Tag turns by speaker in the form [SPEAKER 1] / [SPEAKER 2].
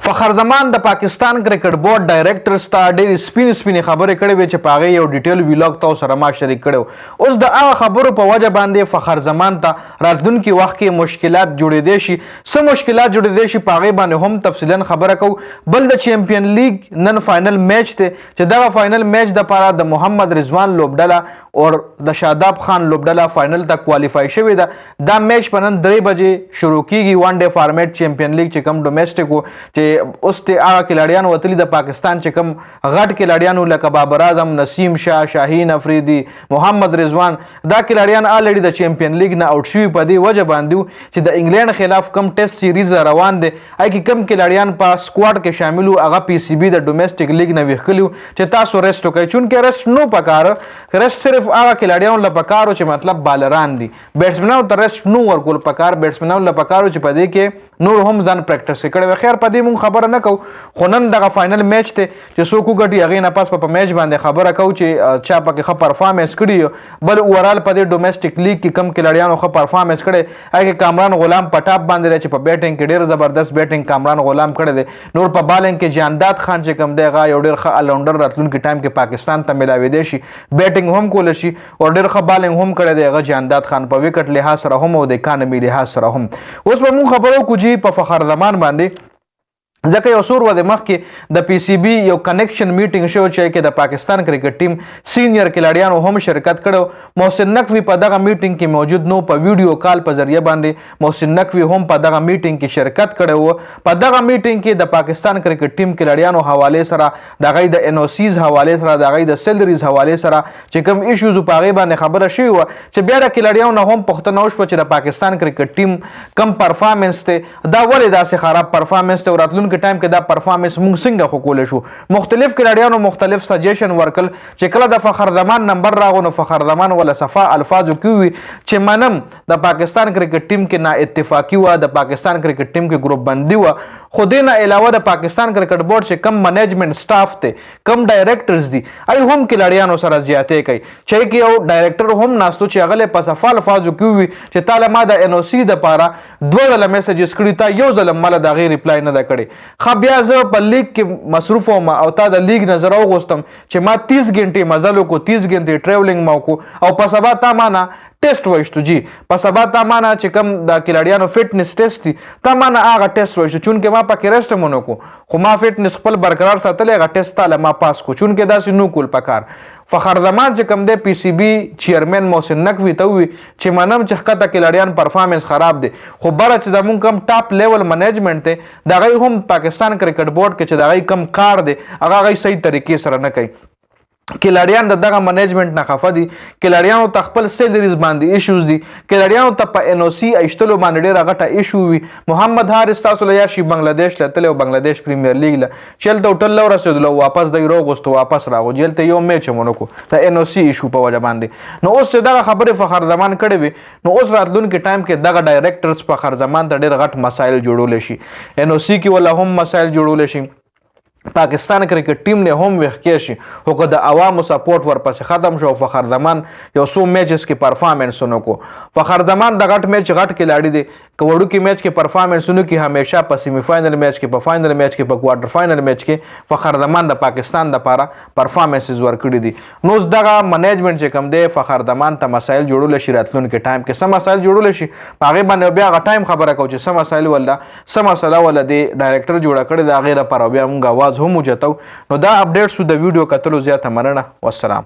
[SPEAKER 1] فخر زمان د پاکستان کرکټ بورډ ډایریکټر ستا ډېرې سپینې خبرې کړې وې چې په هغې یو ډیټیل ویلاګ تاسو سره ما شریک کړی. اوس د هغه خبرو په وجه باندې فخر زمان ته راتلونکي وخت کې مشکلات جوړېدی شي. څه مشکلات جوړېدی شي په هغې باندې هم تفصیلا خبره کوو. بل د چیمپئن لیګ نن فائنل میچ دی چې دغه فائنل میچ دپاره د محمد رضوان لوبډله او د شاداب خان لوبډله فائنل ته کوالیفای شوې ده. دا میچ په نن 3 بجې شروع کیږي. وان ډے فارمیټ چیمپئن لیګ چې کوم ډومیسټک و چې اوس ته هغه کلاړیان وتلي د پاکستان چې کوم غټ کلاړیان لکه بابر اعظم، نسیم شاه، شاهین افریدي، محمد رضوان، دا کلاړیان الریډي د چیمپئن لیګ نه آوټ شوي په دې وجه باندې چې د انګلند خلاف کم ټیسټ سیریز روان دی هغې کې کم کلاړیان په سکواډ کې شامل وو هغه پی سی بي د ډومیسټک لیګ نه ویښلي وو چې تاسو ریسټ وکړئ. چونکې ریسټ نو پکاره، ریسټ صرف هغه کلاړیانو له پکار چې مطلب بالران دي، بیټسمنانو ته ریسټ نو ورکول پکار، بیټسمنانو له پکار چې په دې کې نور هم ځان پریکټس کړی وي. خیر په دې مونږ خبره نه کوو، خو نن دغه فائنل میچ دی چې څوک وګټي هغې نه پس په میچ باندې خبره کوو چې چا پکې ښه پرفارمنس کړي. بل اوورال په دې ډومیسټک لیګ کې کم کلاړیانو ښه پرفارمنس کړی. هغې کې کامران غلام په ټاپ باندې دی چې په بیټنګ کې ډېر زبردست بیټنګ کامران غلام کړی دی. نور په بالنګ کې جانداد خان چې کوم دی هغه یو ډېر ښه الراونډر راتلونکي ټایم کې پاکستان ته میلاویدی شي، بیټنګ هم کولی شي او ډېر ښه بالنګ هم کړی دی هغه جانداد خان په وکټ لحاظ سره هم او د اکانمي لحاظ سره هم. اوس به مونږ خبرو وکړو چې په فخر زمان باندې ځکه یو څو ورځې مخکې د پی سی بي یو کنیکشن میټینګ شو چې کې د پاکستان کرکټ ټیم سینیر کلاړیانو هم شرکت کړو. محسن نقوي په دغه میټینګ کې موجود نو، په ویډیو کال په ذریعه باندې محسن نقوي هم په دغه میټینګ کې شرکت کړی و. په دغه میټینګ کې د پاکستان کرکټ ټیم کلاړیانو حوالې سره د هغوی د NOCs حوالې سره د هغوی د سیلریز حوالې سره چې کوم ایشوز په هغې باندې خبره شوې وه چې بیا د کلاړیانو نه هم پوښتنه وشوه چې د پاکستان کرکټ ټیم کم پرفارمنس دی، دا ولې داسې خراب پرفارمنس دی او راتلونکي ټایم کې دا پرفارمنس موږ څنګه خو کولی شو. مختلف کلاړیانو مختلف سجیشن ورکړل چې کله د فخر زمان نمبر راغو نو فخر زمان ولا صفا الفاظو کې وي چې منم د پاکستان کرکټ ټیم کې نا اتفاقي وه، د پاکستان کرکټ ټیم کې ګروپ بندي وه. خو دې نه علاوه د پاکستان کرکټ بورډ چې کم منیجمنټ سټاف دی، کم ډایریکټرز دي، ای هم کلاړیانو سره زیاتې کوي چې کې یو ډایریکټر هم ناستو چې هغه په صفا الفاظو کې وي چې تعالی ما د NOC دپاره 2 ځله میسیجز کړي، تا یو ځله مله د هغې ریپلای نه ده کړې. بیا زه په لیګ کې مصروف وم او تا د لیګ نه زه راوغوستم چې ما 30 غنټې مزل وکړو، 30 غنټې ټریولینګ ما وکړو او په سبا تا مانه ټیسټ وایستو جی، په سبا تا مانه چې کوم د کلاړیانو فټنس ټیسټ دي تا مانه هغه ټیسټ وایستو چونکې ما پکې ریسټ هم ونه کړو خو ما فټنس خپل برقرار ساتلی، هغه ټیسټ تاله ما پاس کړو چونکې داسې نو کول پکار. فخر زمان چې کوم دی پی سی بي چیرمن محسن نقوي ته ووي چې منم چې ښکته کلاړیان پرفارمنس خراب دی، خو بره چې زمونږ کم ټاپ لیول منیجمنټ دی د هغوی هم پاکستان کرکټ بورډ کې چې د هغوی کم کار دی هغه هغوی صحیح طریقې سره نه کوي. کلاړیان د دغه منیجمنټ نه خفه دي، کلاړیانو ته خپل سیلریز باندې ایشوز دي، کلاړیانو ته په NOC ایشتلو باندې ډېره غټه ایشو وي. محمد حارث تاسو له یاد شي بنګلادیش ته تللی او بنګلادیش پریمیر لیګ له چې هلته هوټل له ورسېدلو واپس دی راوغوستو واپس راغو چې هلته یو میچ هم ونه کړو د NOC ایشو په وجه باندې. نو اوس چې دغه خبرې فخر زمان کړې وي نو اوس راتلونکي ټایم کې دغه ډایریکټرز فخر زمان ته ډېر غټ مسایل جوړولی شي. NOC کې ولا هم مسایل جوړولی شي، پاکستان کرکټ ټیم نه هم وښکې شي، خو که د عوامو سپورټ ورپسې ختم شو فخر زمان یو څو میچز کې پرفارمنس ونه کړو. فخر زمان د غټ میچ غټ کلاړي دی، که وړوکي میچ کې پرفارمنس ونه کړي همیشه په سیمی فاینل میچ کې، په فاینل میچ کې، په کوارټر فاینل میچ کې فخر زمان د پاکستان دپاره پرفارمنسز ورکړي دي. نو اوس دغه منیجمنټ چې کوم دی فخر زمان ته مسایل جوړولی شي راتلونکي ټایم کې، څه مسایل جوړولی شي په هغې باندې بیا هغه ټایم خبره کوو چې څه مسایل ولا څه مسله ولا د ډایرکټر جوړه کړې د هغې دپاره بیا موږ اواز هم اوچتو. نو دا اپډیټ شو د ویډیو کتلو زیاته مننه، والسلام.